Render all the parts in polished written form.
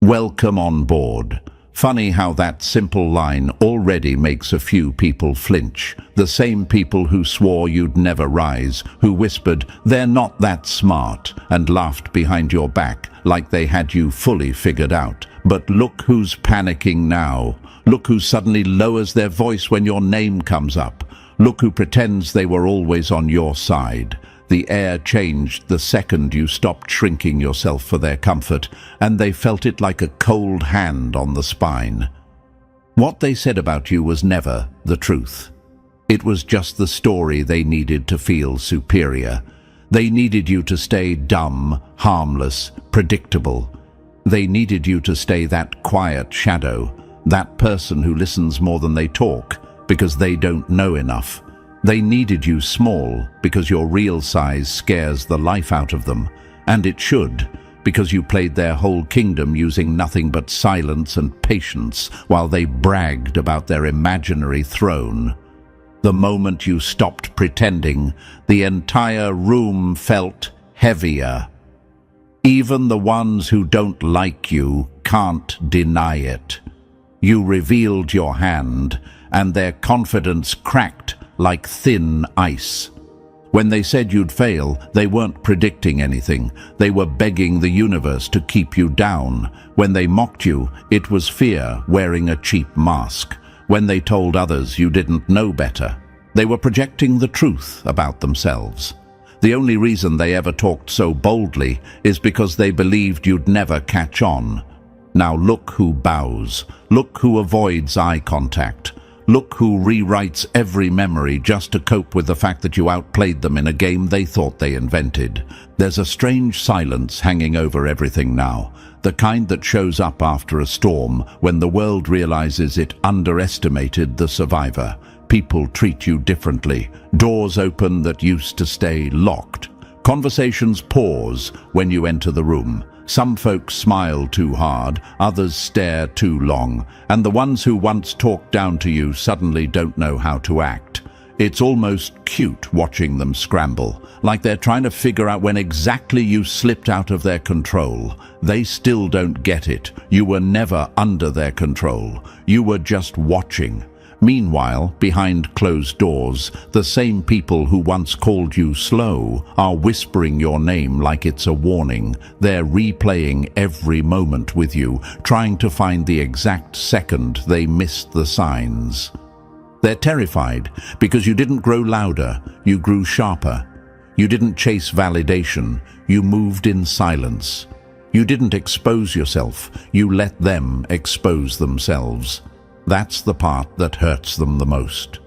Welcome on board. Funny how that simple line already makes a few people flinch. The same people who swore you'd never rise, who whispered, "They're not that smart," and laughed behind your back like they had you fully figured out. But look who's panicking now. Look who suddenly lowers their voice when your name comes up. Look who pretends they were always on your side. The air changed the second you stopped shrinking yourself for their comfort, and they felt it like a cold hand on the spine. What they said about you was never the truth. It was just the story they needed to feel superior. They needed you to stay dumb, harmless, predictable. They needed you to stay that quiet shadow, that person who listens more than they talk, because they don't know enough. They needed you small because your real size scares the life out of them, and it should, because you played their whole kingdom using nothing but silence and patience while they bragged about their imaginary throne. The moment you stopped pretending, the entire room felt heavier. Even the ones who don't like you can't deny it. You revealed your hand, and their confidence cracked like thin ice. When they said you'd fail, they weren't predicting anything. They were begging the universe to keep you down. When they mocked you, it was fear wearing a cheap mask. When they told others you didn't know better, they were projecting the truth about themselves. The only reason they ever talked so boldly is because they believed you'd never catch on. Now look who bows. Look who avoids eye contact. Look who rewrites every memory just to cope with the fact that you outplayed them in a game they thought they invented. There's a strange silence hanging over everything now, the kind that shows up after a storm when the world realizes it underestimated the survivor. People treat you differently. Doors open that used to stay locked. Conversations pause when you enter the room. Some folks smile too hard, others stare too long, and the ones who once talked down to you suddenly don't know how to act. It's almost cute watching them scramble, like they're trying to figure out when exactly you slipped out of their control. They still don't get it. You were never under their control. You were just watching. Meanwhile, behind closed doors, the same people who once called you slow are whispering your name like it's a warning. They're replaying every moment with you, trying to find the exact second they missed the signs. They're terrified because you didn't grow louder, you grew sharper. You didn't chase validation, you moved in silence. You didn't expose yourself, you let them expose themselves. That's the part that hurts them the most.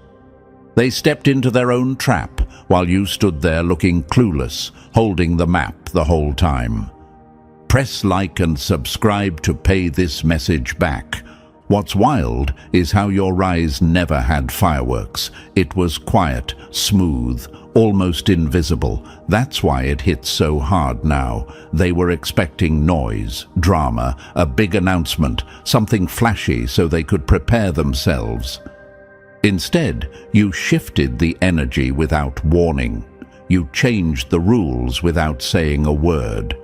They stepped into their own trap while you stood there looking clueless, holding the map the whole time. Press like and subscribe to pay this message back. What's wild is how your rise never had fireworks. It was quiet, smooth, almost invisible. That's why it hits so hard now. They were expecting noise, drama, a big announcement, something flashy so they could prepare themselves. Instead, you shifted the energy without warning. You changed the rules without saying a word.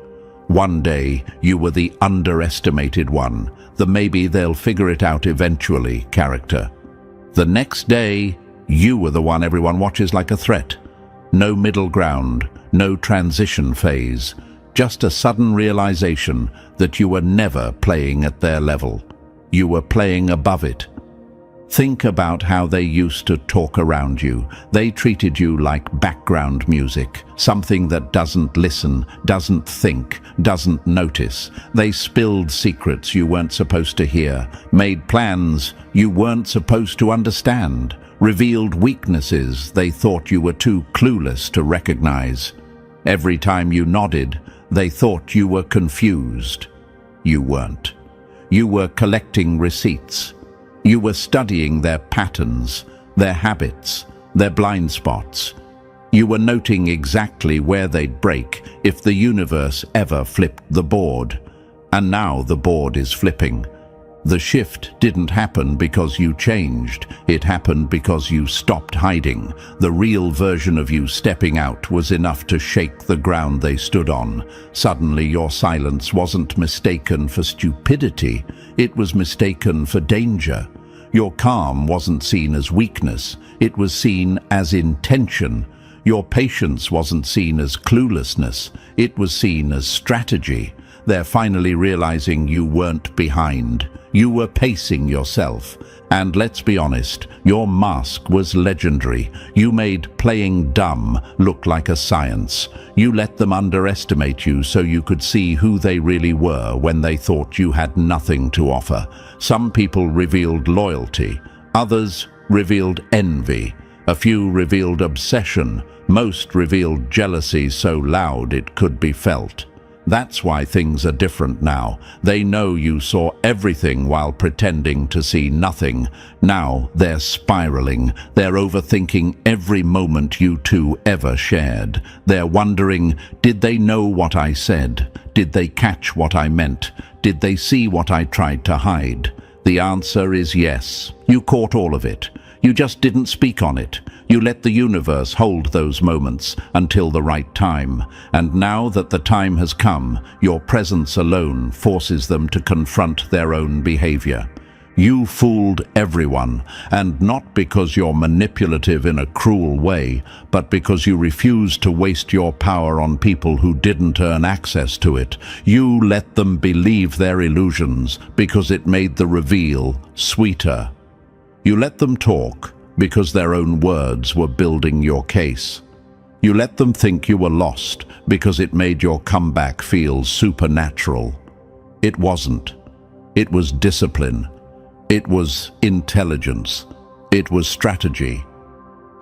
One day, you were the underestimated one, the maybe they'll figure it out eventually character. The next day, you were the one everyone watches like a threat. No middle ground, no transition phase, just a sudden realization that you were never playing at their level. You were playing above it. Think about how they used to talk around you. They treated you like background music, something that doesn't listen, doesn't think, doesn't notice. They spilled secrets you weren't supposed to hear, made plans you weren't supposed to understand, revealed weaknesses they thought you were too clueless to recognize. Every time you nodded, they thought you were confused. You weren't. You were collecting receipts. You were studying their patterns, their habits, their blind spots. You were noting exactly where they'd break if the universe ever flipped the board. And now the board is flipping. The shift didn't happen because you changed. It happened because you stopped hiding. The real version of you stepping out was enough to shake the ground they stood on. Suddenly, your silence wasn't mistaken for stupidity. It was mistaken for danger. Your calm wasn't seen as weakness. It was seen as intention. Your patience wasn't seen as cluelessness. It was seen as strategy. They're finally realizing you weren't behind. You were pacing yourself. And let's be honest, your mask was legendary. You made playing dumb look like a science. You let them underestimate you so you could see who they really were when they thought you had nothing to offer. Some people revealed loyalty. Others revealed envy. A few revealed obsession. Most revealed jealousy so loud it could be felt. That's why things are different now. They know you saw everything while pretending to see nothing. Now they're spiraling. They're overthinking every moment you two ever shared. They're wondering, did they know what I said? Did they catch what I meant? Did they see what I tried to hide? The answer is yes. You caught all of it. You just didn't speak on it. You let the universe hold those moments until the right time. And now that the time has come, your presence alone forces them to confront their own behavior. You fooled everyone, and not because you're manipulative in a cruel way, but because you refused to waste your power on people who didn't earn access to it. You let them believe their illusions because it made the reveal sweeter. You let them talk because their own words were building your case. You let them think you were lost because it made your comeback feel supernatural. It wasn't. It was discipline. It was intelligence. It was strategy.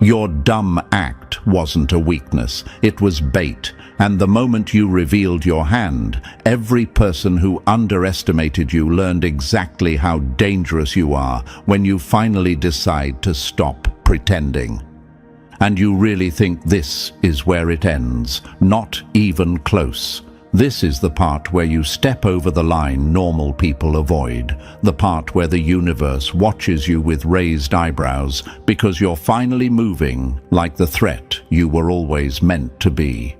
Your dumb act wasn't a weakness. It was bait. And the moment you revealed your hand, every person who underestimated you learned exactly how dangerous you are when you finally decide to stop pretending. And you really think this is where it ends? Not even close. This is the part where you step over the line normal people avoid, the part where the universe watches you with raised eyebrows because you're finally moving like the threat you were always meant to be.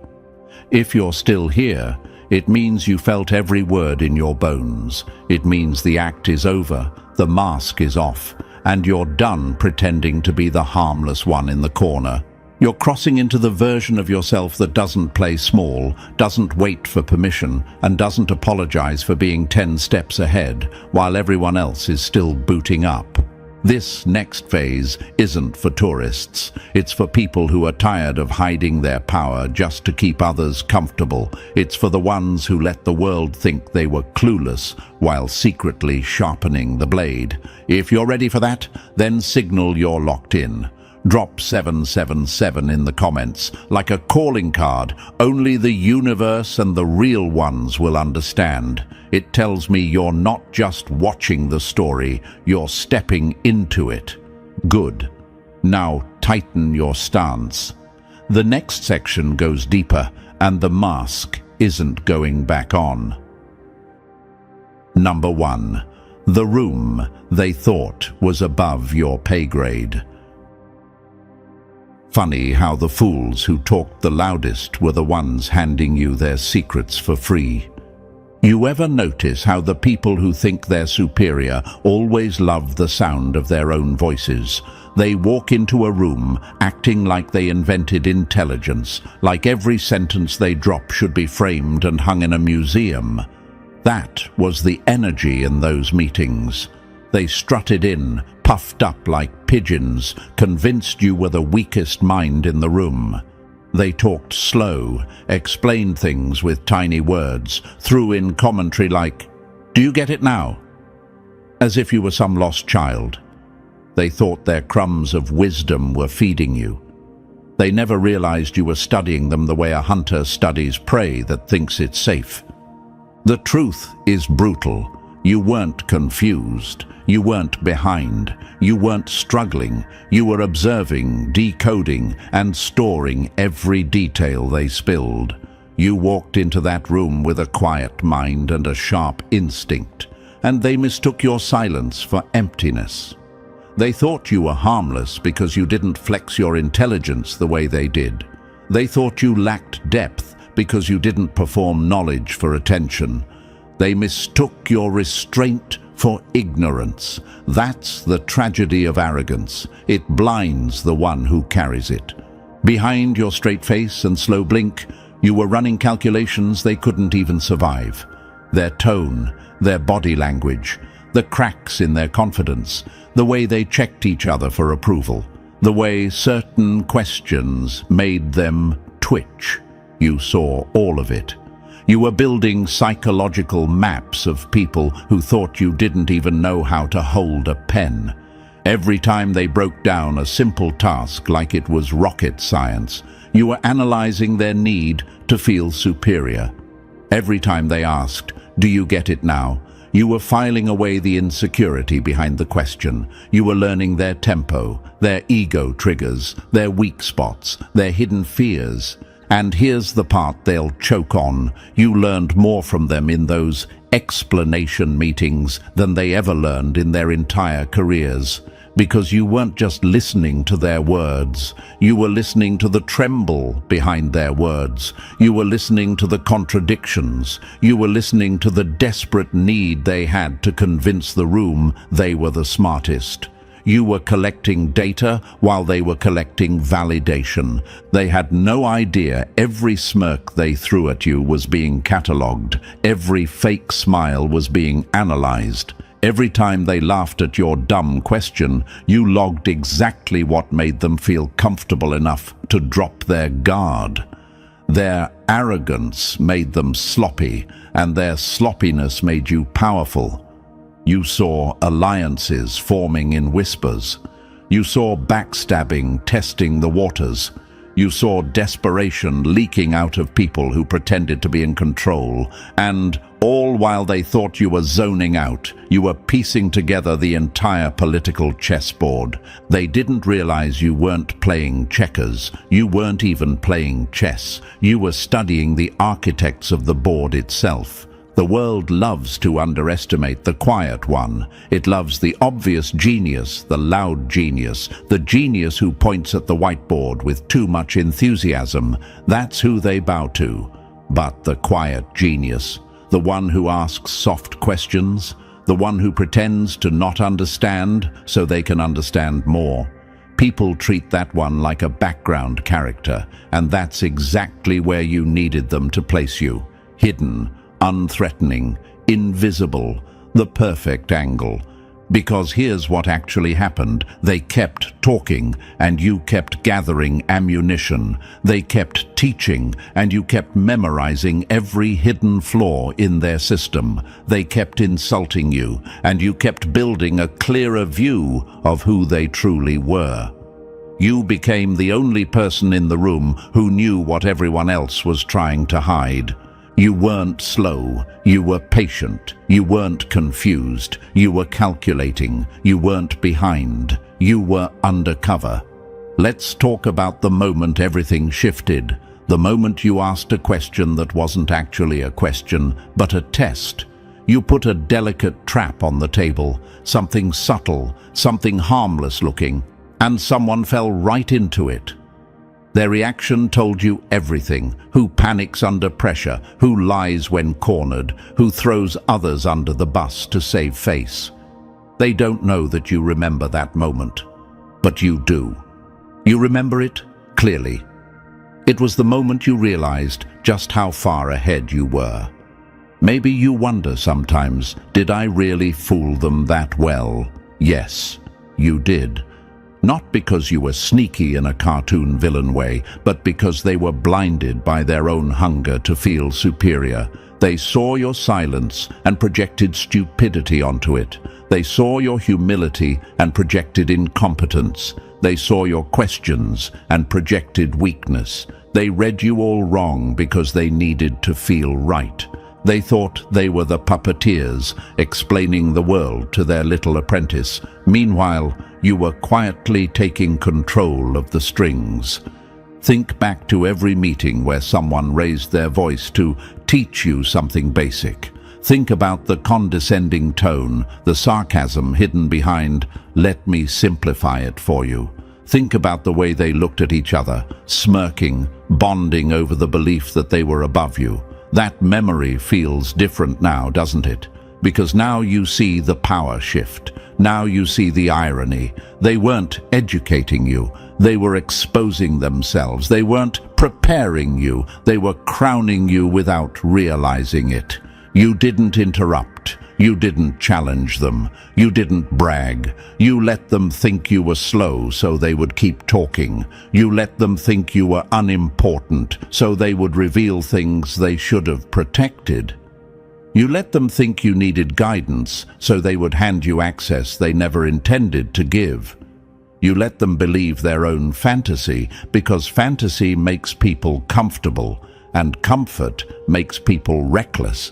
If you're still here, it means you felt every word in your bones. It means the act is over, the mask is off, and you're done pretending to be the harmless one in the corner. You're crossing into the version of yourself that doesn't play small, doesn't wait for permission, and doesn't apologize for being 10 steps ahead while everyone else is still booting up. This next phase isn't for tourists. It's for people who are tired of hiding their power just to keep others comfortable. It's for the ones who let the world think they were clueless while secretly sharpening the blade. If you're ready for that, then signal you're locked in. Drop 777 in the comments, like a calling card. Only the universe and the real ones will understand. It tells me you're not just watching the story, you're stepping into it. Good. Now tighten your stance. The next section goes deeper, and the mask isn't going back on. Number 1. The room they thought was above your pay grade. Funny how the fools who talked the loudest were the ones handing you their secrets for free. You ever notice how the people who think they're superior always love the sound of their own voices? They walk into a room acting like they invented intelligence, like every sentence they drop should be framed and hung in a museum. That was the energy in those meetings. They strutted in, puffed up like pigeons, convinced you were the weakest mind in the room. They talked slow, explained things with tiny words, threw in commentary like, "Do you get it now?" As if you were some lost child. They thought their crumbs of wisdom were feeding you. They never realized you were studying them the way a hunter studies prey that thinks it's safe. The truth is brutal. You weren't confused. You weren't behind. You weren't struggling. You were observing, decoding, and storing every detail they spilled. You walked into that room with a quiet mind and a sharp instinct. and they mistook your silence for emptiness. They thought you were harmless because you didn't flex your intelligence the way they did. They thought you lacked depth because you didn't perform knowledge for attention. They mistook your restraint for ignorance. That's the tragedy of arrogance. It blinds the one who carries it. Behind your straight face and slow blink, you were running calculations they couldn't even survive. Their tone, their body language, the cracks in their confidence, the way they checked each other for approval, the way certain questions made them twitch. You saw all of it. You were building psychological maps of people who thought you didn't even know how to hold a pen. Every time they broke down a simple task like it was rocket science, you were analyzing their need to feel superior. Every time they asked, "Do you get it now?" you were filing away the insecurity behind the question. You were learning their tempo, their ego triggers, their weak spots, their hidden fears. And here's the part they'll choke on. You learned more from them in those explanation meetings than they ever learned in their entire careers. Because you weren't just listening to their words, you were listening to the tremble behind their words. You were listening to the contradictions. You were listening to the desperate need they had to convince the room they were the smartest. You were collecting data while they were collecting validation. They had no idea every smirk they threw at you was being catalogued. Every fake smile was being analyzed. Every time they laughed at your dumb question, you logged exactly what made them feel comfortable enough to drop their guard. Their arrogance made them sloppy, and their sloppiness made you powerful. You saw alliances forming in whispers. You saw backstabbing testing the waters. You saw desperation leaking out of people who pretended to be in control, and all while they thought you were zoning out, you were piecing together the entire political chessboard. They didn't realize you weren't playing checkers. You weren't even playing chess. You were studying the architects of the board itself. The world loves to underestimate the quiet one. It loves the obvious genius, the loud genius, the genius who points at the whiteboard with too much enthusiasm. That's who they bow to. But the quiet genius, the one who asks soft questions, the one who pretends to not understand so they can understand more. People treat that one like a background character, and that's exactly where you needed them to place you. Hidden, unthreatening, invisible, the perfect angle. Because here's what actually happened. They kept talking, and you kept gathering ammunition. They kept teaching, and you kept memorizing every hidden flaw in their system. They kept insulting you, and you kept building a clearer view of who they truly were. You became the only person in the room who knew what everyone else was trying to hide. You weren't slow, you were patient, you weren't confused, you were calculating, you weren't behind, you were undercover. Let's talk about the moment everything shifted, the moment you asked a question that wasn't actually a question, but a test. You put a delicate trap on the table, something subtle, something harmless looking, and someone fell right into it. Their reaction told you everything: who panics under pressure, who lies when cornered, who throws others under the bus to save face. They don't know that you remember that moment, but you do. You remember it clearly. It was the moment you realized just how far ahead you were. Maybe you wonder sometimes, did I really fool them that well? Yes, you did. Not because you were sneaky in a cartoon villain way, but because they were blinded by their own hunger to feel superior. They saw your silence and projected stupidity onto it. They saw your humility and projected incompetence. They saw your questions and projected weakness. They read you all wrong because they needed to feel right. They thought they were the puppeteers explaining the world to their little apprentice. Meanwhile, you were quietly taking control of the strings. Think back to every meeting where someone raised their voice to teach you something basic. Think about the condescending tone, the sarcasm hidden behind, "Let me simplify it for you." Think about the way they looked at each other, smirking, bonding over the belief that they were above you. That memory feels different now, doesn't it? Because now you see the power shift. Now you see the irony. They weren't educating you. They were exposing themselves. They weren't preparing you. They were crowning you without realizing it. You didn't interrupt. You didn't challenge them. You didn't brag. You let them think you were slow so they would keep talking. You let them think you were unimportant so they would reveal things they should have protected. You let them think you needed guidance so they would hand you access they never intended to give. You let them believe their own fantasy because fantasy makes people comfortable and comfort makes people reckless.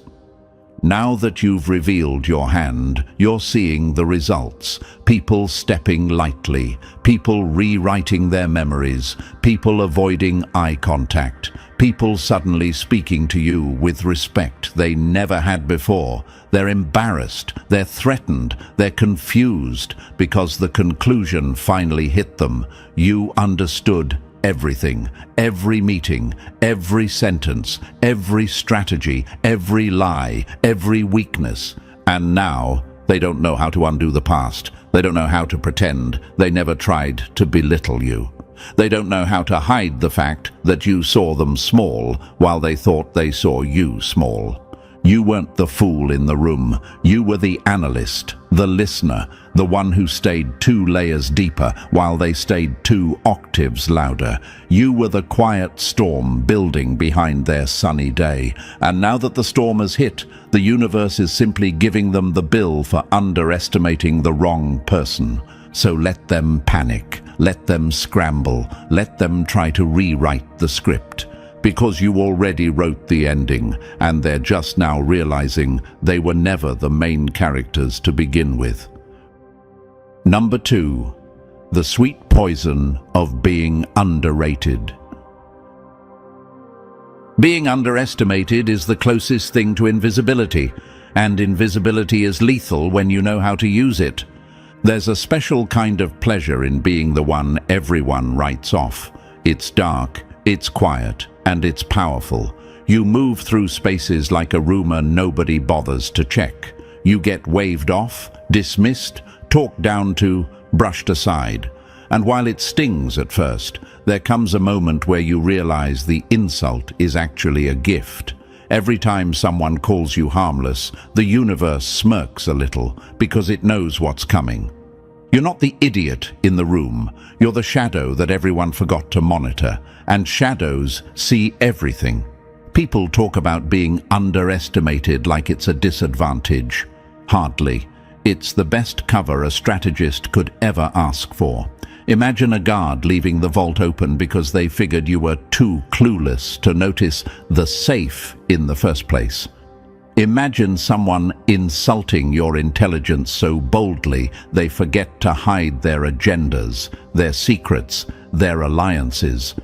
Now that you've revealed your hand, you're seeing the results. People stepping lightly, people rewriting their memories, people avoiding eye contact, people suddenly speaking to you with respect they never had before. They're embarrassed, they're threatened, they're confused because the conclusion finally hit them. You understood everything, every meeting, every sentence, every strategy, every lie, every weakness. And now they don't know how to undo the past. They don't know how to pretend. They never tried to belittle you. They don't know how to hide the fact that you saw them small while they thought they saw you small. You weren't the fool in the room. You were the analyst, the listener, the one who stayed 2 layers deeper while they stayed 2 octaves louder. You were the quiet storm building behind their sunny day. And now that the storm has hit, the universe is simply giving them the bill for underestimating the wrong person. So let them panic, let them scramble, let them try to rewrite the script. Because you already wrote the ending, and they're just now realizing they were never the main characters to begin with. Number 2, the sweet poison of being underrated. Being underestimated is the closest thing to invisibility, and invisibility is lethal when you know how to use it. There's a special kind of pleasure in being the one everyone writes off. It's dark, it's quiet, and it's powerful. You move through spaces like a rumor nobody bothers to check. You get waved off, dismissed, talked down to, brushed aside. And while it stings at first, there comes a moment where you realize the insult is actually a gift. Every time someone calls you harmless, the universe smirks a little because it knows what's coming. You're not the idiot in the room. You're the shadow that everyone forgot to monitor, and shadows see everything. People talk about being underestimated like it's a disadvantage. Hardly. It's the best cover a strategist could ever ask for. Imagine a guard leaving the vault open because they figured you were too clueless to notice the safe in the first place. Imagine someone insulting your intelligence so boldly they forget to hide their agendas, their secrets, their alliances.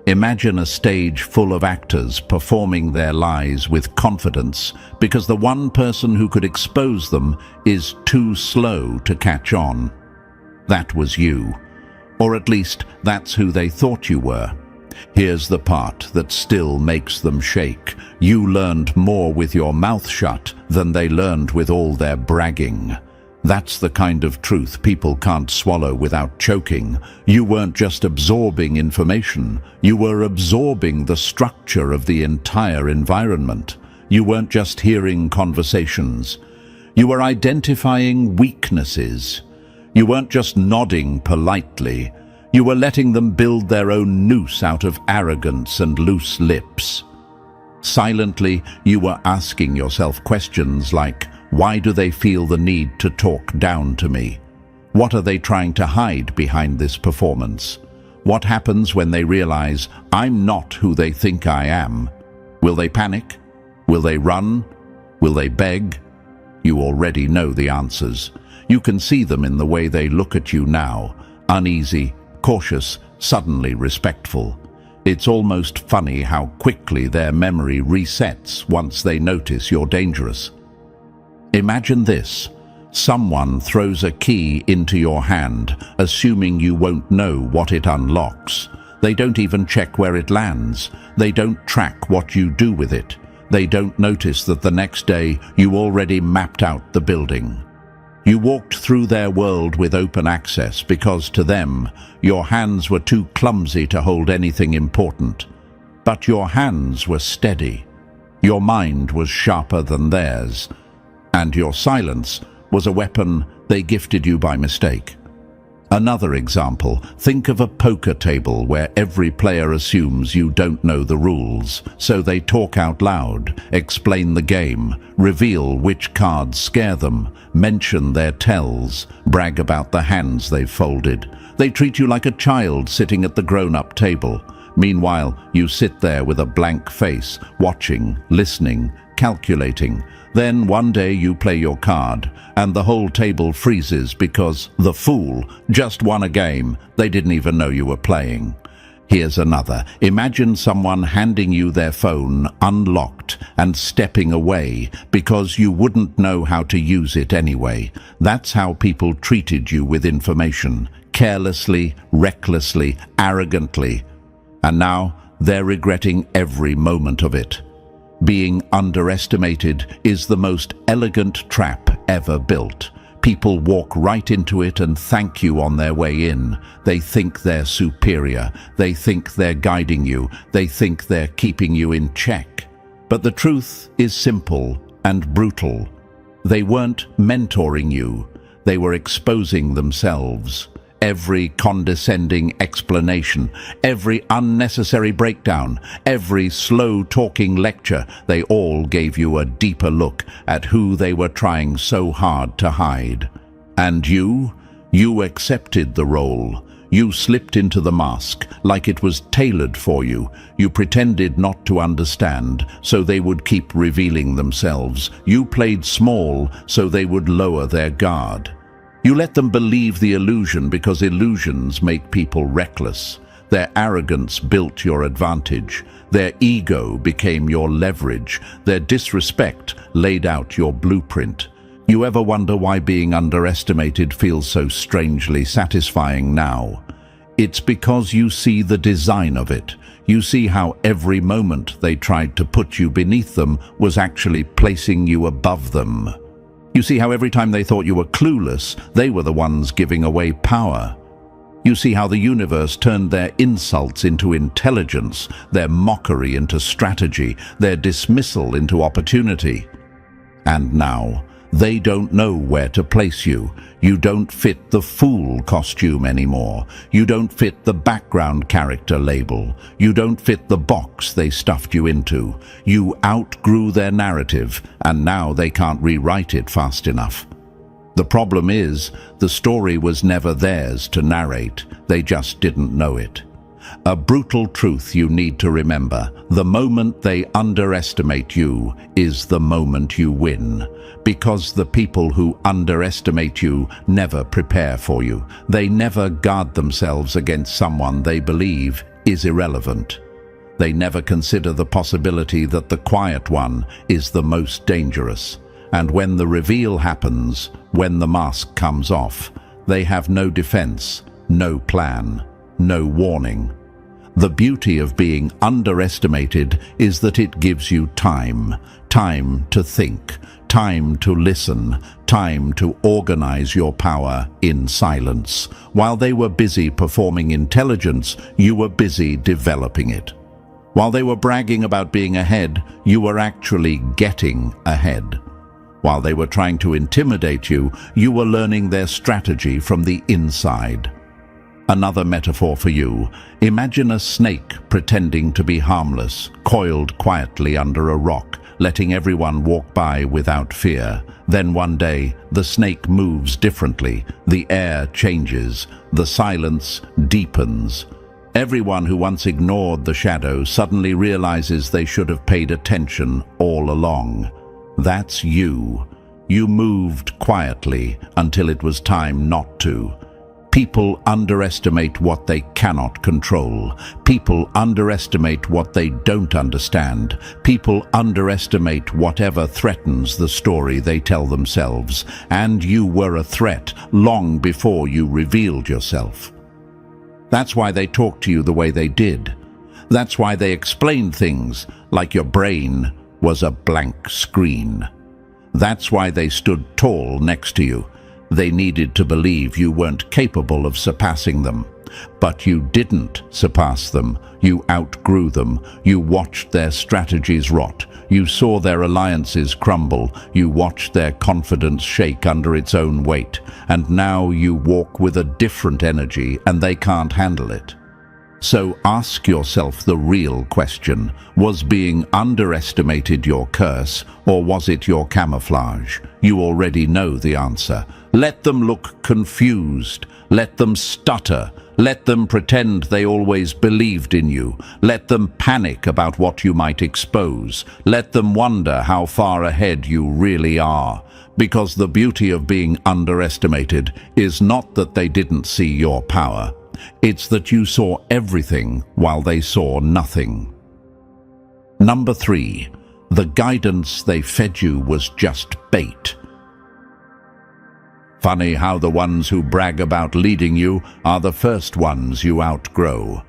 Imagine a stage full of actors performing their lies with confidence because the one person who could expose them is too slow to catch on. That was you. Or at least that's who they thought you were. Here's the part that still makes them shake. You learned more with your mouth shut than they learned with all their bragging. That's the kind of truth people can't swallow without choking. You weren't just absorbing information. You were absorbing the structure of the entire environment. You weren't just hearing conversations. You were identifying weaknesses. You weren't just nodding politely. You were letting them build their own noose out of arrogance and loose lips. Silently, you were asking yourself questions like, why do they feel the need to talk down to me? What are they trying to hide behind this performance? What happens when they realize I'm not who they think I am? Will they panic? Will they run? Will they beg? You already know the answers. You can see them in the way they look at you now, uneasy, cautious, suddenly respectful. It's almost funny how quickly their memory resets once they notice you're dangerous. Imagine this. Someone throws a key into your hand, assuming you won't know what it unlocks. They don't even check where it lands. They don't track what you do with it. They don't notice that the next day you already mapped out the building. You walked through their world with open access because to them, your hands were too clumsy to hold anything important. But your hands were steady. Your mind was sharper than theirs. And your silence was a weapon they gifted you by mistake. Another example, think of a poker table where every player assumes you don't know the rules, so they talk out loud, explain the game, reveal which cards scare them, mention their tells, brag about the hands they've folded. They treat you like a child sitting at the grown-up table. Meanwhile, you sit there with a blank face, watching, listening, calculating. Then one day you play your card, and the whole table freezes because the fool just won a game they didn't even know you were playing. Here's another. Imagine someone handing you their phone unlocked and stepping away because you wouldn't know how to use it anyway. That's how people treated you with information. Carelessly, recklessly, arrogantly. And now they're regretting every moment of it. Being underestimated is the most elegant trap ever built. People walk right into it and thank you on their way in. They think they're superior. They think they're guiding you. They think they're keeping you in check. But the truth is simple and brutal. They weren't mentoring you. They were exposing themselves. Every condescending explanation, every unnecessary breakdown, every slow-talking lecture, they all gave you a deeper look at who they were trying so hard to hide. And you accepted the role. You slipped into the mask like it was tailored for you. You pretended not to understand, so they would keep revealing themselves. You played small, so they would lower their guard. You let them believe the illusion because illusions make people reckless. Their arrogance built your advantage. Their ego became your leverage. Their disrespect laid out your blueprint. You ever wonder why being underestimated feels so strangely satisfying now? It's because you see the design of it. You see how every moment they tried to put you beneath them was actually placing you above them. You see how every time they thought you were clueless, they were the ones giving away power. You see how the universe turned their insults into intelligence, their mockery into strategy, their dismissal into opportunity. And now, they don't know where to place you. You don't fit the fool costume anymore. You don't fit the background character label. You don't fit the box they stuffed you into. You outgrew their narrative, and now they can't rewrite it fast enough. The problem is, the story was never theirs to narrate. They just didn't know it. A brutal truth you need to remember: the moment they underestimate you is the moment you win. Because the people who underestimate you never prepare for you. They never guard themselves against someone they believe is irrelevant. They never consider the possibility that the quiet one is the most dangerous. And when the reveal happens, when the mask comes off, they have no defense, no plan, no warning. The beauty of being underestimated is that it gives you time to think, time to listen, time to organize your power in silence. While they were busy performing intelligence, you were busy developing it. While they were bragging about being ahead, you were actually getting ahead. While they were trying to intimidate you, you were learning their strategy from the inside. Another metaphor for you: imagine a snake pretending to be harmless, coiled quietly under a rock, letting everyone walk by without fear. Then one day, the snake moves differently, the air changes, the silence deepens. Everyone who once ignored the shadow suddenly realizes they should have paid attention all along. That's you. You moved quietly until it was time not to. People underestimate what they cannot control. People underestimate what they don't understand. People underestimate whatever threatens the story they tell themselves. And you were a threat long before you revealed yourself. That's why they talked to you the way they did. That's why they explained things like your brain was a blank screen. That's why they stood tall next to you. They needed to believe you weren't capable of surpassing them. But you didn't surpass them. You outgrew them. You watched their strategies rot. You saw their alliances crumble. You watched their confidence shake under its own weight. And now you walk with a different energy, and they can't handle it. So ask yourself the real question. Was being underestimated your curse, or was it your camouflage? You already know the answer. Let them look confused. Let them stutter. Let them pretend they always believed in you. Let them panic about what you might expose. Let them wonder how far ahead you really are. Because the beauty of being underestimated is not that they didn't see your power. It's that you saw everything while they saw nothing. Number 3. The guidance they fed you was just bait. Funny how the ones who brag about leading you are the first ones you outgrow.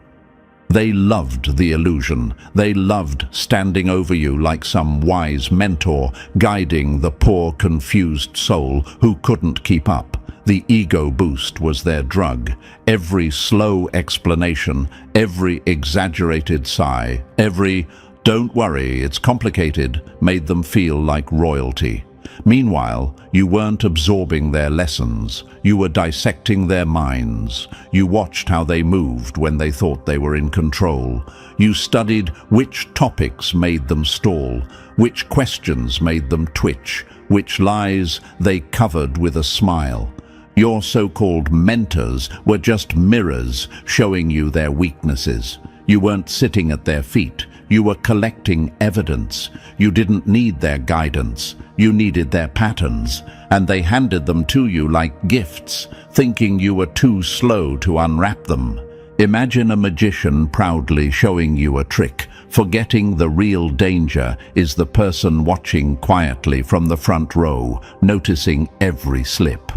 They loved the illusion. They loved standing over you like some wise mentor, guiding the poor, confused soul who couldn't keep up. The ego boost was their drug. Every slow explanation, every exaggerated sigh, every "don't worry, it's complicated," made them feel like royalty. Meanwhile, you weren't absorbing their lessons. You were dissecting their minds. You watched how they moved when they thought they were in control. You studied which topics made them stall, which questions made them twitch, which lies they covered with a smile. Your so-called mentors were just mirrors showing you their weaknesses. You weren't sitting at their feet. You were collecting evidence. You didn't need their guidance. You needed their patterns, and they handed them to you like gifts, thinking you were too slow to unwrap them. Imagine a magician proudly showing you a trick, forgetting the real danger is the person watching quietly from the front row, noticing every slip.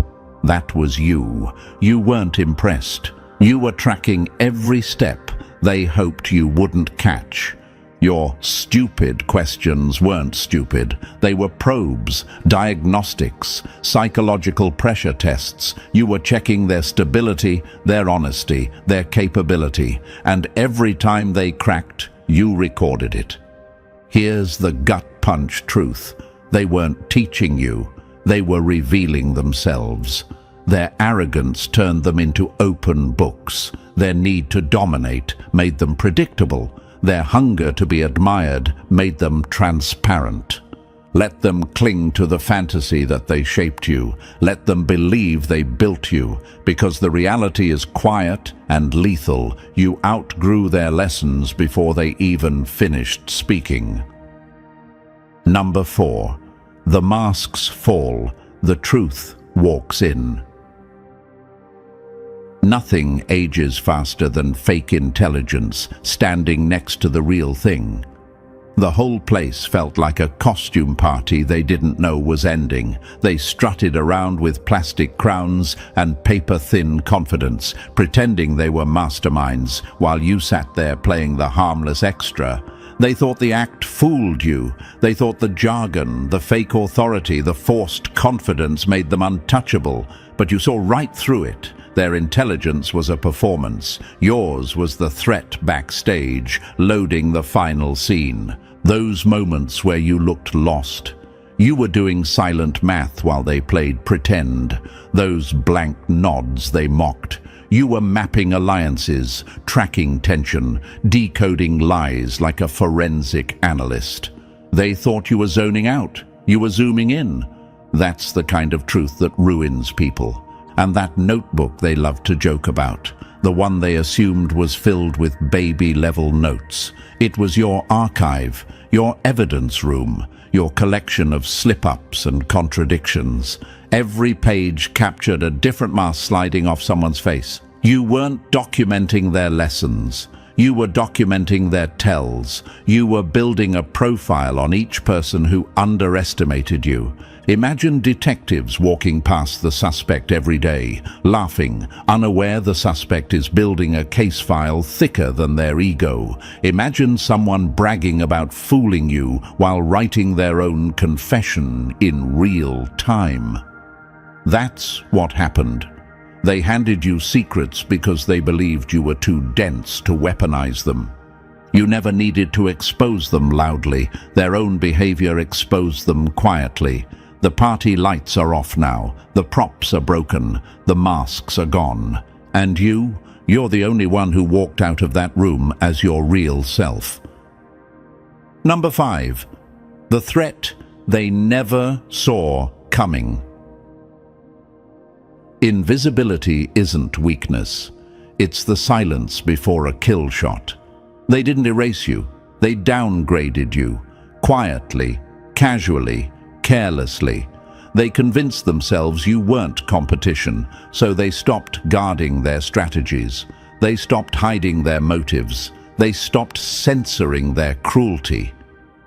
That was you. You weren't impressed. You were tracking every step they hoped you wouldn't catch. Your stupid questions weren't stupid. They were probes, diagnostics, psychological pressure tests. You were checking their stability, their honesty, their capability, and every time they cracked, you recorded it. Here's the gut-punch truth. They weren't teaching you. They were revealing themselves. Their arrogance turned them into open books. Their need to dominate made them predictable. Their hunger to be admired made them transparent. Let them cling to the fantasy that they shaped you. Let them believe they built you, because the reality is quiet and lethal. You outgrew their lessons before they even finished speaking. Number 4. The masks fall. The truth walks in. Nothing ages faster than fake intelligence standing next to the real thing. The whole place felt like a costume party they didn't know was ending. They strutted around with plastic crowns and paper-thin confidence, pretending they were masterminds, while you sat there playing the harmless extra. They thought the act fooled you. They thought the jargon, the fake authority, the forced confidence made them untouchable. But you saw right through it. Their intelligence was a performance. Yours was the threat backstage, loading the final scene. Those moments where you looked lost. You were doing silent math while they played pretend. Those blank nods they mocked. You were mapping alliances, tracking tension, decoding lies like a forensic analyst. They thought you were zoning out. You were zooming in. That's the kind of truth that ruins people. And that notebook they loved to joke about, the one they assumed was filled with baby-level notes. It was your archive, your evidence room, your collection of slip-ups and contradictions. Every page captured a different mask sliding off someone's face. You weren't documenting their lessons. You were documenting their tells. You were building a profile on each person who underestimated you. Imagine detectives walking past the suspect every day, laughing, unaware the suspect is building a case file thicker than their ego. Imagine someone bragging about fooling you while writing their own confession in real time. That's what happened. They handed you secrets because they believed you were too dense to weaponize them. You never needed to expose them loudly. Their own behavior exposed them quietly. The party lights are off now. The props are broken. The masks are gone. And you're the only one who walked out of that room as your real self. Number 5. The threat they never saw coming. Invisibility isn't weakness. It's the silence before a kill shot. They didn't erase you. They downgraded you. Quietly, casually, carelessly. They convinced themselves you weren't competition, so they stopped guarding their strategies. They stopped hiding their motives. They stopped censoring their cruelty.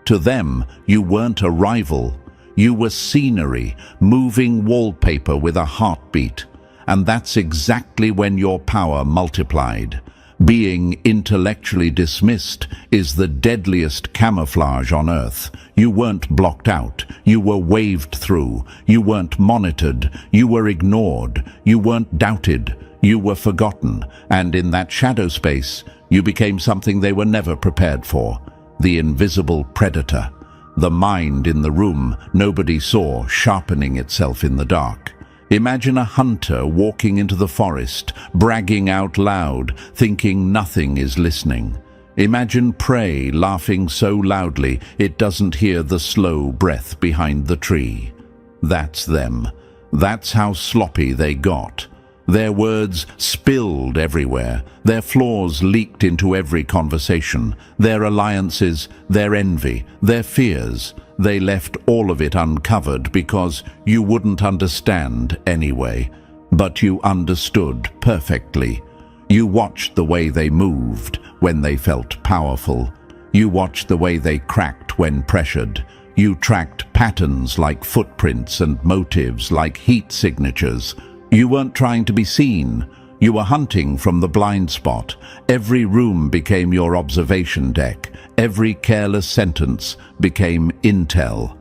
To them, you weren't a rival. You were scenery, moving wallpaper with a heartbeat. And that's exactly when your power multiplied. Being intellectually dismissed is the deadliest camouflage on Earth. You weren't blocked out. You were waved through. You weren't monitored. You were ignored. You weren't doubted. You were forgotten. And in that shadow space, you became something they were never prepared for. The invisible predator. The mind in the room nobody saw sharpening itself in the dark. Imagine a hunter walking into the forest, bragging out loud, thinking nothing is listening. Imagine prey laughing so loudly it doesn't hear the slow breath behind the tree. That's them. That's how sloppy they got. Their words spilled everywhere. Their flaws leaked into every conversation. Their alliances, their envy, their fears. They left all of it uncovered because you wouldn't understand anyway. But you understood perfectly. You watched the way they moved when they felt powerful. You watched the way they cracked when pressured. You tracked patterns like footprints and motives like heat signatures. You weren't trying to be seen. You were hunting from the blind spot. Every room became your observation deck. Every careless sentence became intel.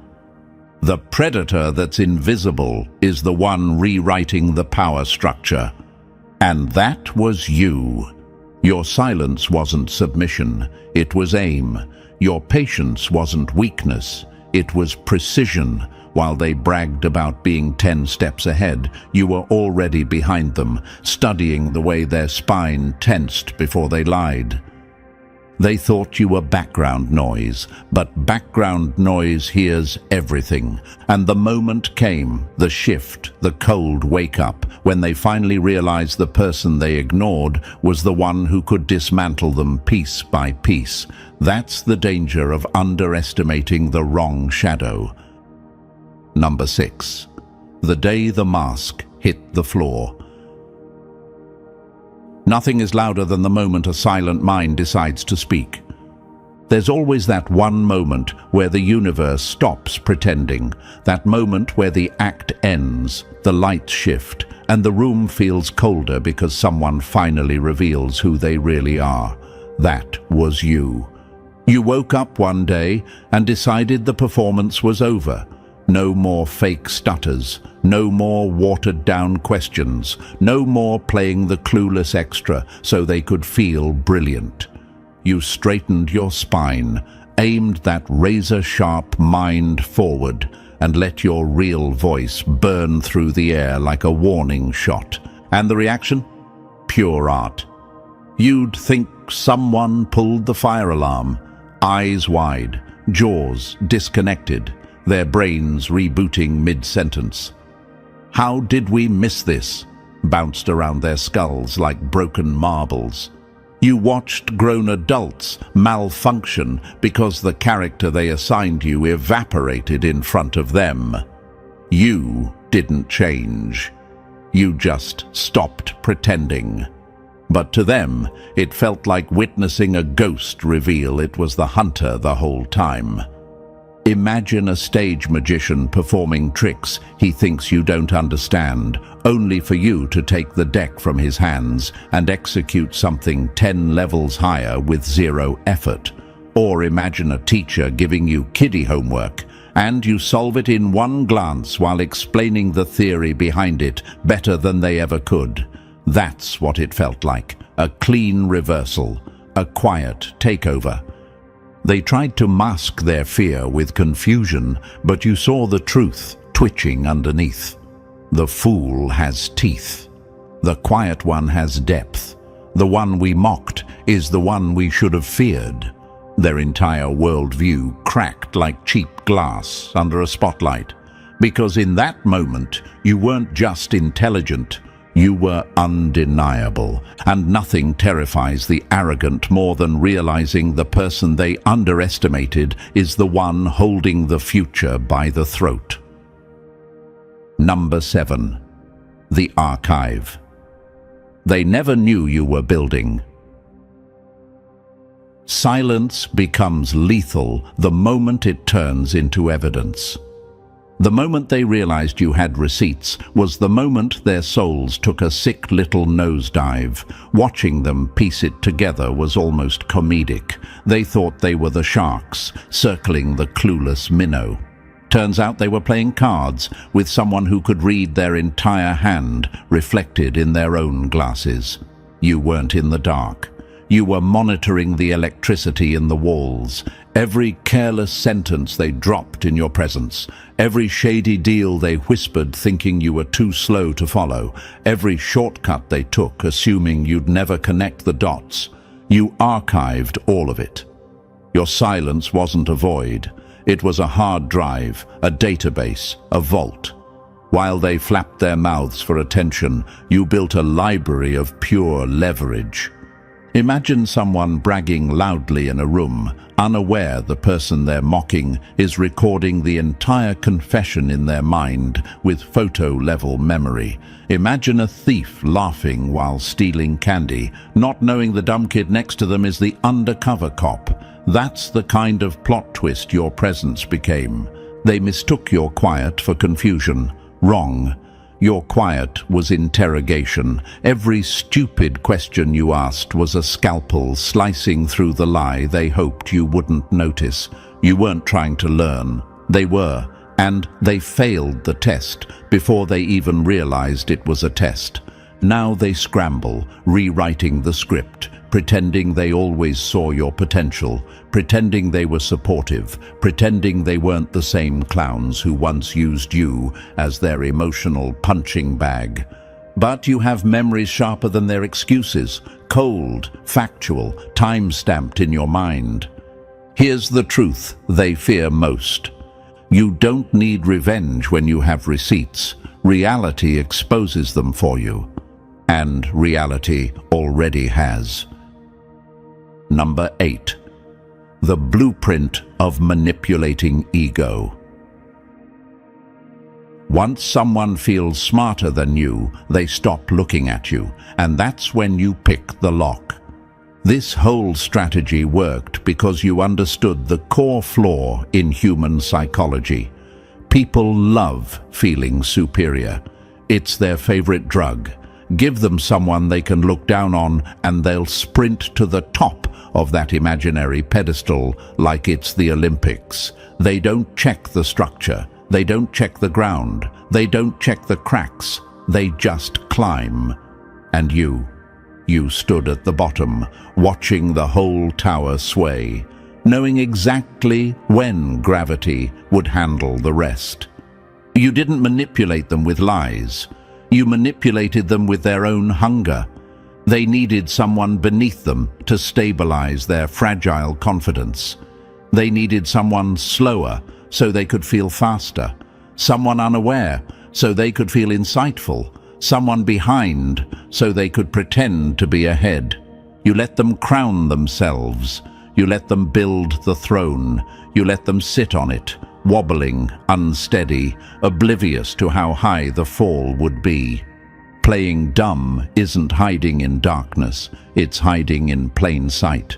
The predator that's invisible is the one rewriting the power structure. And that was you. Your silence wasn't submission, it was aim. Your patience wasn't weakness, it was precision. While they bragged about being 10 steps ahead, you were already behind them, studying the way their spine tensed before they lied. They thought you were background noise, but background noise hears everything. And the moment came, the shift, the cold wake-up, when they finally realized the person they ignored was the one who could dismantle them piece by piece. That's the danger of underestimating the wrong shadow. Number 6. The day the mask hit the floor. Nothing is louder than the moment a silent mind decides to speak. There's always that one moment where the universe stops pretending, that moment where the act ends, the lights shift, and the room feels colder because someone finally reveals who they really are. That was you. You woke up one day and decided the performance was over. No more fake stutters, no more watered-down questions, no more playing the clueless extra so they could feel brilliant. You straightened your spine, aimed that razor-sharp mind forward, and let your real voice burn through the air like a warning shot. And the reaction? Pure art. You'd think someone pulled the fire alarm, eyes wide, jaws disconnected, their brains rebooting mid-sentence. How did we miss this? Bounced around their skulls like broken marbles. You watched grown adults malfunction because the character they assigned you evaporated in front of them. You didn't change. You just stopped pretending. But to them, it felt like witnessing a ghost reveal it was the hunter the whole time. Imagine a stage magician performing tricks he thinks you don't understand, only for you to take the deck from his hands and execute something 10 levels higher with zero effort. Or imagine a teacher giving you kiddie homework, and you solve it in one glance while explaining the theory behind it better than they ever could. That's what it felt like, a clean reversal, a quiet takeover. They tried to mask their fear with confusion, but you saw the truth twitching underneath. The fool has teeth. The quiet one has depth. The one we mocked is the one we should have feared. Their entire worldview cracked like cheap glass under a spotlight. Because in that moment, you weren't just intelligent, you were undeniable, and nothing terrifies the arrogant more than realizing the person they underestimated is the one holding the future by the throat. Number 7. The archive. They never knew you were building. Silence becomes lethal the moment it turns into evidence. The moment they realized you had receipts was the moment their souls took a sick little nosedive. Watching them piece it together was almost comedic. They thought they were the sharks, circling the clueless minnow. Turns out they were playing cards with someone who could read their entire hand reflected in their own glasses. You weren't in the dark. You were monitoring the electricity in the walls, every careless sentence they dropped in your presence, every shady deal they whispered thinking you were too slow to follow, every shortcut they took assuming you'd never connect the dots. You archived all of it. Your silence wasn't a void. It was a hard drive, a database, a vault. While they flapped their mouths for attention, you built a library of pure leverage. Imagine someone bragging loudly in a room, unaware the person they're mocking is recording the entire confession in their mind with photo-level memory. Imagine a thief laughing while stealing candy, not knowing the dumb kid next to them is the undercover cop. That's the kind of plot twist your presence became. They mistook your quiet for confusion. Wrong. Your quiet was interrogation. Every stupid question you asked was a scalpel slicing through the lie they hoped you wouldn't notice. You weren't trying to learn. They were, and they failed the test before they even realized it was a test. Now they scramble, rewriting the script, pretending they always saw your potential, pretending they were supportive, pretending they weren't the same clowns who once used you as their emotional punching bag. But you have memories sharper than their excuses, cold, factual, time-stamped in your mind. Here's the truth they fear most. You don't need revenge when you have receipts. Reality exposes them for you. And reality already has. Number 8. The blueprint of manipulating ego. Once someone feels smarter than you, they stop looking at you, and that's when you pick the lock. This whole strategy worked because you understood the core flaw in human psychology. People love feeling superior. It's their favorite drug. Give them someone they can look down on and they'll sprint to the top of that imaginary pedestal like it's the Olympics. They don't check the structure. They don't check the ground. They don't check the cracks. They just climb. And you stood at the bottom, watching the whole tower sway, knowing exactly when gravity would handle the rest. You didn't manipulate them with lies. You manipulated them with their own hunger. They needed someone beneath them to stabilize their fragile confidence. They needed someone slower so they could feel faster, someone unaware so they could feel insightful, someone behind so they could pretend to be ahead. You let them crown themselves. You let them build the throne. You let them sit on it, wobbling, unsteady, oblivious to how high the fall would be. Playing dumb isn't hiding in darkness, it's hiding in plain sight.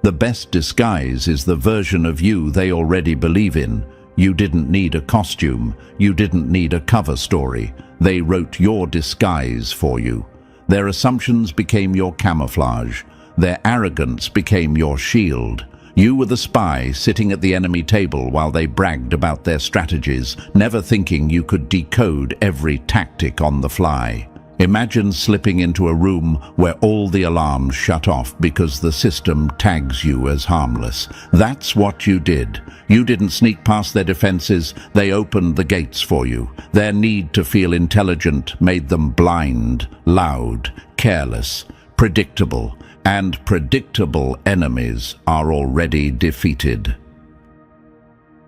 The best disguise is the version of you they already believe in. You didn't need a costume, you didn't need a cover story. They wrote your disguise for you. Their assumptions became your camouflage. Their arrogance became your shield. You were the spy sitting at the enemy table while they bragged about their strategies, never thinking you could decode every tactic on the fly. Imagine slipping into a room where all the alarms shut off because the system tags you as harmless. That's what you did. You didn't sneak past their defenses, they opened the gates for you. Their need to feel intelligent made them blind, loud, careless, predictable, and predictable enemies are already defeated.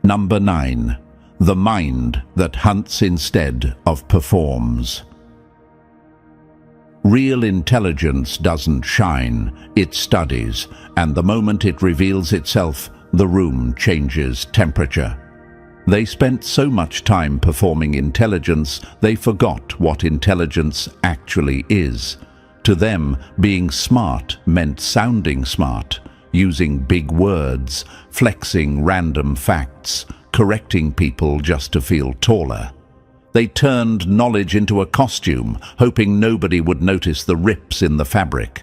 Number 9. The mind that hunts instead of performs. Real intelligence doesn't shine, it studies, and the moment it reveals itself, the room changes temperature. They spent so much time performing intelligence, they forgot what intelligence actually is. To them, being smart meant sounding smart, using big words, flexing random facts, correcting people just to feel taller. They turned knowledge into a costume, hoping nobody would notice the rips in the fabric.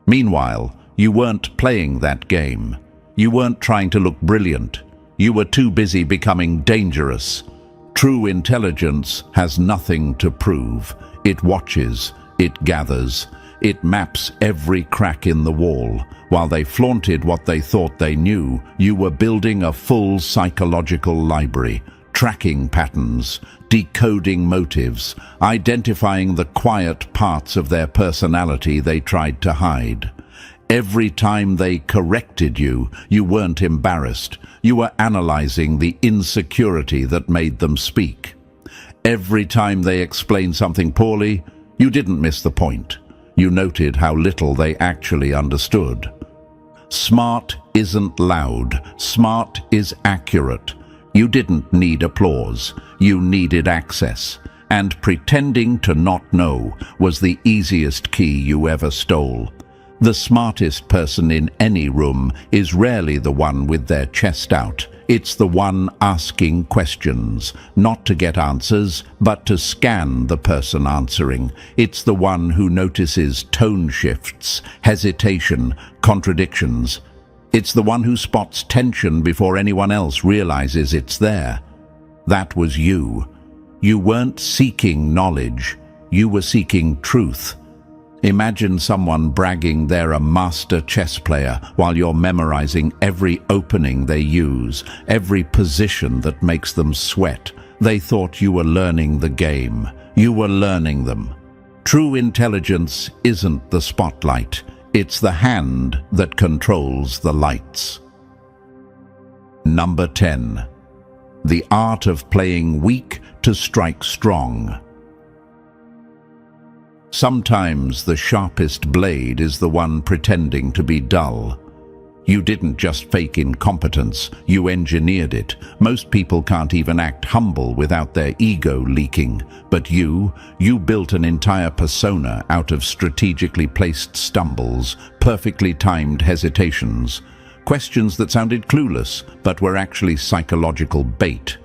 Meanwhile, you weren't playing that game. You weren't trying to look brilliant. You were too busy becoming dangerous. True intelligence has nothing to prove. It watches, it gathers, it maps every crack in the wall. While they flaunted what they thought they knew, you were building a full psychological library, tracking patterns, decoding motives, identifying the quiet parts of their personality they tried to hide. Every time they corrected you, you weren't embarrassed. You were analyzing the insecurity that made them speak. Every time they explained something poorly, you didn't miss the point. You noted how little they actually understood. Smart isn't loud. Smart is accurate. You didn't need applause, you needed access. And pretending to not know was the easiest key you ever stole. The smartest person in any room is rarely the one with their chest out. It's the one asking questions, not to get answers, but to scan the person answering. It's the one who notices tone shifts, hesitation, contradictions. It's the one who spots tension before anyone else realizes it's there. That was you. You weren't seeking knowledge, you were seeking truth. Imagine someone bragging they're a master chess player while you're memorizing every opening they use, every position that makes them sweat. They thought you were learning the game. You were learning them. True intelligence isn't the spotlight. It's the hand that controls the lights. Number 10. The art of playing weak to strike strong. Sometimes the sharpest blade is the one pretending to be dull. You didn't just fake incompetence, you engineered it. Most people can't even act humble without their ego leaking. But you built an entire persona out of strategically placed stumbles, perfectly timed hesitations, questions that sounded clueless but were actually psychological bait.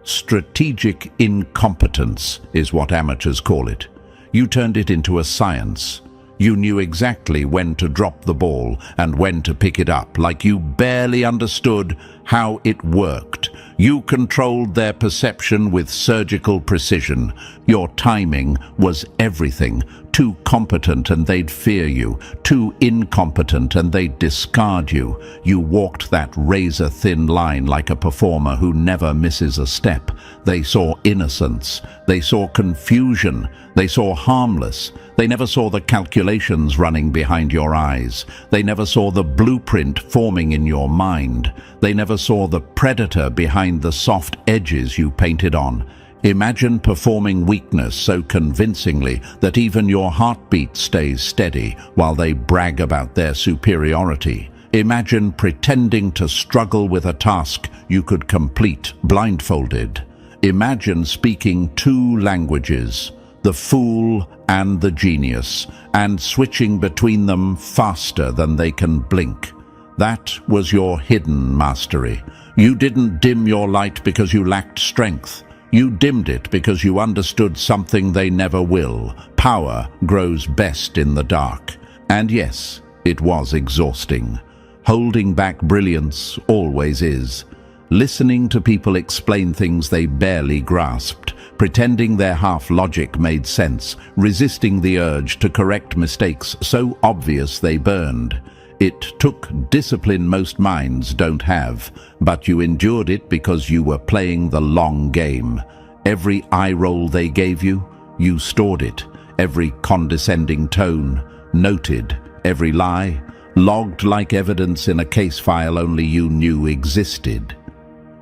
Strategic incompetence is what amateurs call it. You turned it into a science. You knew exactly when to drop the ball and when to pick it up, like you barely understood how it worked. You controlled their perception with surgical precision. Your timing was everything. Too competent and they'd fear you. Too incompetent and they'd discard you. You walked that razor-thin line like a performer who never misses a step. They saw innocence. They saw confusion. They saw harmless. They never saw the calculations running behind your eyes. They never saw the blueprint forming in your mind. They never saw the predator behind the soft edges you painted on. Imagine performing weakness so convincingly that even your heartbeat stays steady while they brag about their superiority. Imagine pretending to struggle with a task you could complete blindfolded. Imagine speaking two languages, the fool and the genius, and switching between them faster than they can blink. That was your hidden mastery. You didn't dim your light because you lacked strength. You dimmed it because you understood something they never will. Power grows best in the dark. And yes, it was exhausting. Holding back brilliance always is. Listening to people explain things they barely grasped, pretending their half-logic made sense, resisting the urge to correct mistakes so obvious they burned. It took discipline most minds don't have, but you endured it because you were playing the long game. Every eye roll they gave you, you stored it. Every condescending tone, noted. Every lie, logged like evidence in a case file only you knew existed.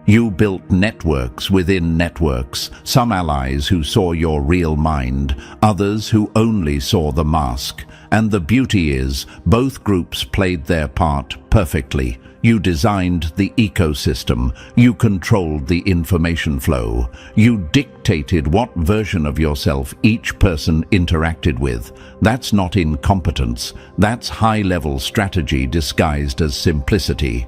You built networks within networks, some allies who saw your real mind, others who only saw the mask. And the beauty is, both groups played their part perfectly. You designed the ecosystem. You controlled the information flow. You dictated what version of yourself each person interacted with. That's not incompetence. That's high-level strategy disguised as simplicity.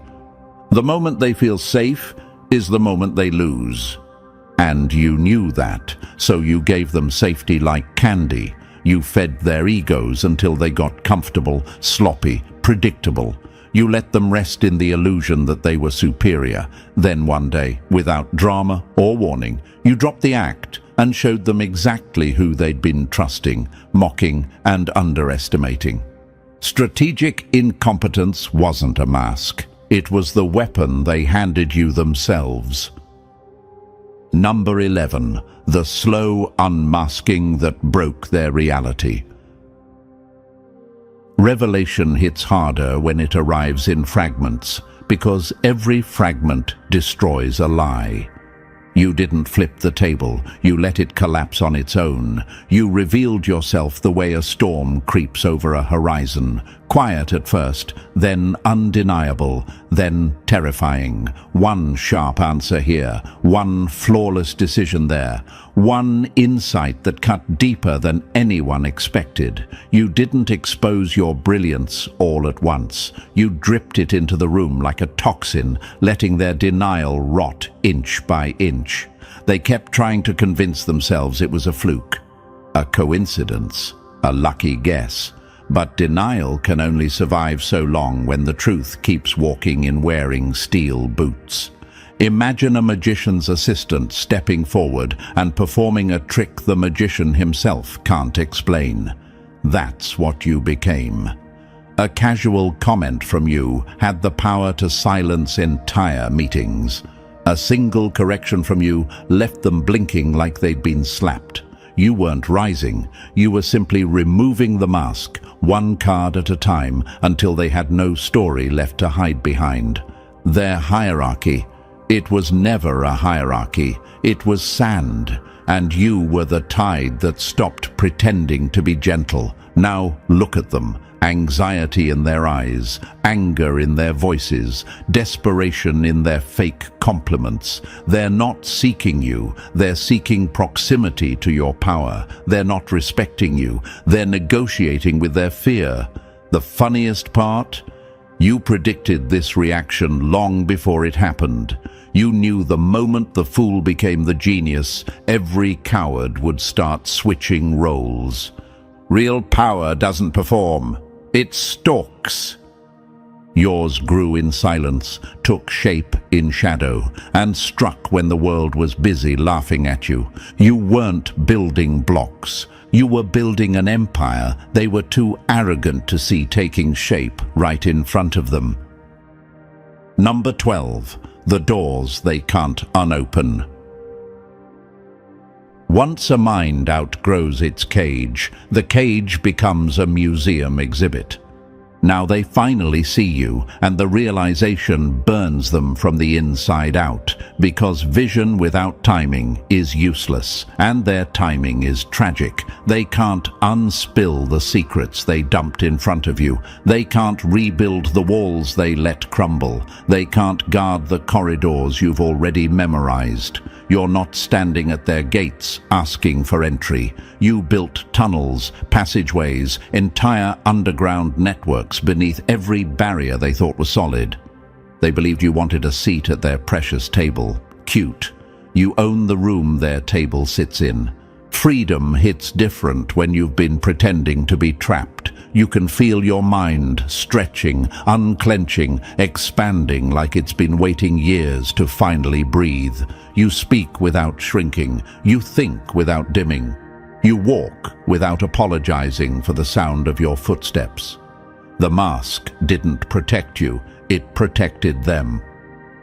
The moment they feel safe is the moment they lose. And you knew that, so you gave them safety like candy. You fed their egos until they got comfortable, sloppy, predictable. You let them rest in the illusion that they were superior. Then one day, without drama or warning, you dropped the act and showed them exactly who they'd been trusting, mocking, and underestimating. Strategic incompetence wasn't a mask. It was the weapon they handed you themselves. Number 11. The slow unmasking that broke their reality. Revelation hits harder when it arrives in fragments, because every fragment destroys a lie. You didn't flip the table, you let it collapse on its own. You revealed yourself the way a storm creeps over a horizon, quiet at first, then undeniable, then terrifying. One sharp answer here, one flawless decision there, one insight that cut deeper than anyone expected. You didn't expose your brilliance all at once. You dripped it into the room like a toxin, letting their denial rot inch by inch. They kept trying to convince themselves it was a fluke, a coincidence, a lucky guess. But denial can only survive so long when the truth keeps walking in wearing steel boots. Imagine a magician's assistant stepping forward and performing a trick the magician himself can't explain. That's what you became. A casual comment from you had the power to silence entire meetings. A single correction from you left them blinking like they'd been slapped. You weren't rising, you were simply removing the mask, one card at a time, until they had no story left to hide behind. Their hierarchy. It was never a hierarchy, it was sand, and you were the tide that stopped pretending to be gentle. Now look at them. Anxiety in their eyes, anger in their voices, desperation in their fake compliments. They're not seeking you, they're seeking proximity to your power. They're not respecting you, they're negotiating with their fear. The funniest part? You predicted this reaction long before it happened. You knew the moment the fool became the genius, every coward would start switching roles. Real power doesn't perform. It stalks. Yours grew in silence, took shape in shadow, and struck when the world was busy laughing at you. You weren't building blocks. You were building an empire they were too arrogant to see taking shape right in front of them. Number 12. The doors they can't unopen. Once a mind outgrows its cage, the cage becomes a museum exhibit. Now they finally see you, and the realization burns them from the inside out, because vision without timing is useless, and their timing is tragic. They can't unspill the secrets they dumped in front of you. They can't rebuild the walls they let crumble. They can't guard the corridors you've already memorized. You're not standing at their gates asking for entry. You built tunnels, passageways, entire underground networks beneath every barrier they thought was solid. They believed you wanted a seat at their precious table. Cute. You own the room their table sits in. Freedom hits different when you've been pretending to be trapped. You can feel your mind stretching, unclenching, expanding like it's been waiting years to finally breathe. You speak without shrinking. You think without dimming. You walk without apologizing for the sound of your footsteps. The mask didn't protect you, it protected them.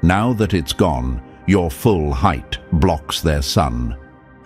Now that it's gone, your full height blocks their sun.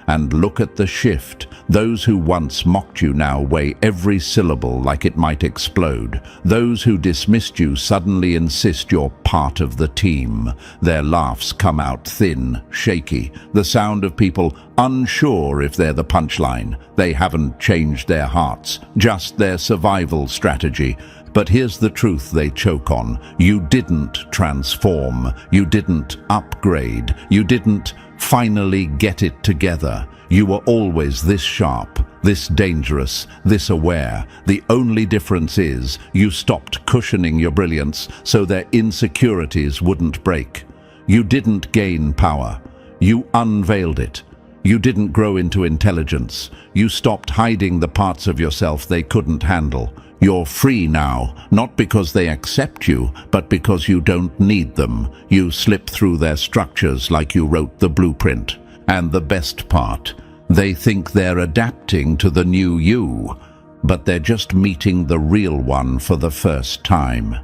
And look at the shift. Those who once mocked you now weigh every syllable like it might explode. Those who dismissed you suddenly insist you're part of the team. Their laughs come out thin, shaky, the sound of people unsure if they're the punchline. They haven't changed their hearts, just their survival strategy. But here's the truth they choke on. You didn't transform. You didn't upgrade. You didn't finally get it together. You were always this sharp, this dangerous, this aware. The only difference is you stopped cushioning your brilliance so their insecurities wouldn't break. You didn't gain power. You unveiled it. You didn't grow into intelligence. You stopped hiding the parts of yourself they couldn't handle. You're free now, not because they accept you, but because you don't need them. You slip through their structures like you wrote the blueprint. And the best part, they think they're adapting to the new you, but they're just meeting the real one for the first time.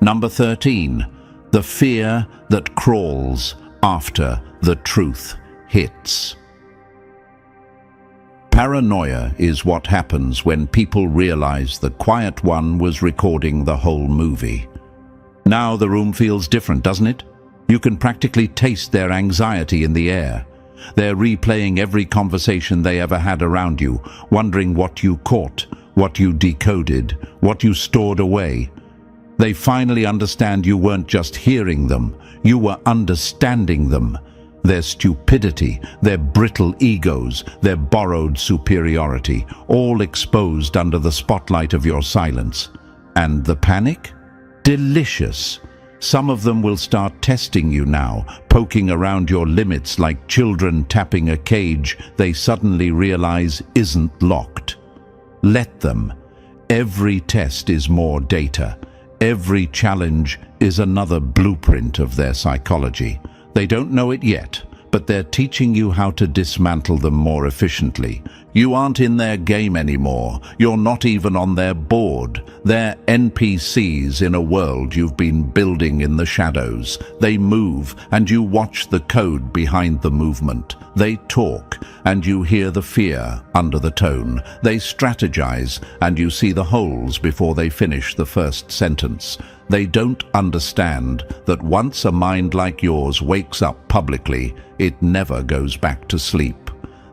Number 13, the fear that crawls after the truth hits. Paranoia is what happens when people realize the quiet one was recording the whole movie. Now the room feels different, doesn't it? You can practically taste their anxiety in the air. They're replaying every conversation they ever had around you, wondering what you caught, what you decoded, what you stored away. They finally understand you weren't just hearing them, you were understanding them. Their stupidity, their brittle egos, their borrowed superiority, all exposed under the spotlight of your silence. And the panic? Delicious. Some of them will start testing you now, poking around your limits like children tapping a cage they suddenly realize isn't locked. Let them. Every test is more data. Every challenge is another blueprint of their psychology. They don't know it yet, but they're teaching you how to dismantle them more efficiently. You aren't in their game anymore. You're not even on their board. They're NPCs in a world you've been building in the shadows. They move, and you watch the code behind the movement. They talk, and you hear the fear under the tone. They strategize, and you see the holes before they finish the first sentence. They don't understand that once a mind like yours wakes up publicly, it never goes back to sleep.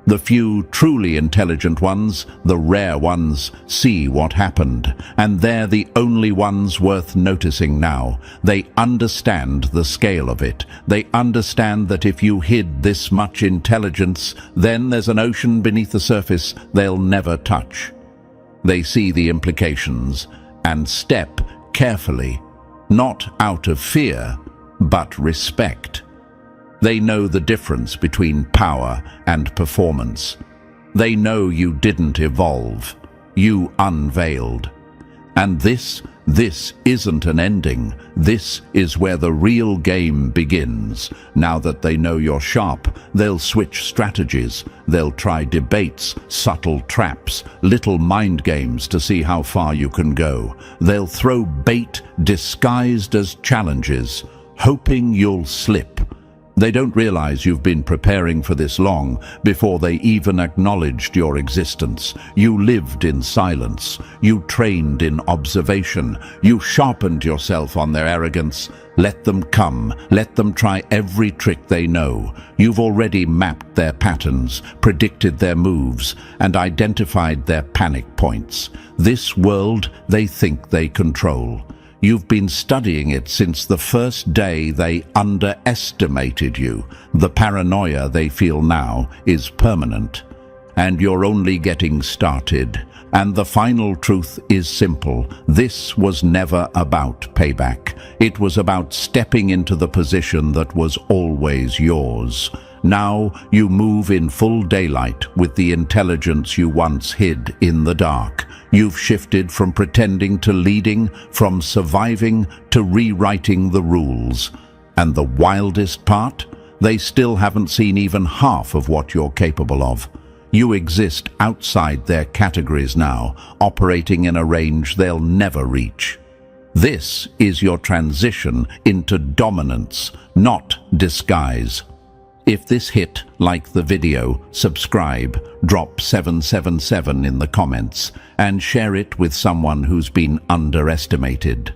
The few truly intelligent ones, the rare ones, see what happened, and they're the only ones worth noticing now. They understand the scale of it. They understand that if you hid this much intelligence, then there's an ocean beneath the surface they'll never touch. They see the implications and step carefully, not out of fear, but respect. They know the difference between power and performance. They know you didn't evolve. You unveiled. And this isn't an ending. This is where the real game begins. Now that they know you're sharp, they'll switch strategies. They'll try debates, subtle traps, little mind games to see how far you can go. They'll throw bait disguised as challenges, hoping you'll slip. They don't realize you've been preparing for this long before they even acknowledged your existence. You lived in silence. You trained in observation. You sharpened yourself on their arrogance. Let them come. Let them try every trick they know. You've already mapped their patterns, predicted their moves, and identified their panic points. This world they think they control. You've been studying it since the first day they underestimated you. The paranoia they feel now is permanent. And you're only getting started. And the final truth is simple. This was never about payback. It was about stepping into the position that was always yours. Now you move in full daylight with the intelligence you once hid in the dark. You've shifted from pretending to leading, from surviving to rewriting the rules. And the wildest part? They still haven't seen even half of what you're capable of. You exist outside their categories now, operating in a range they'll never reach. This is your transition into dominance, not disguise. If this hit, like the video, subscribe, drop 777 in the comments, and share it with someone who's been underestimated.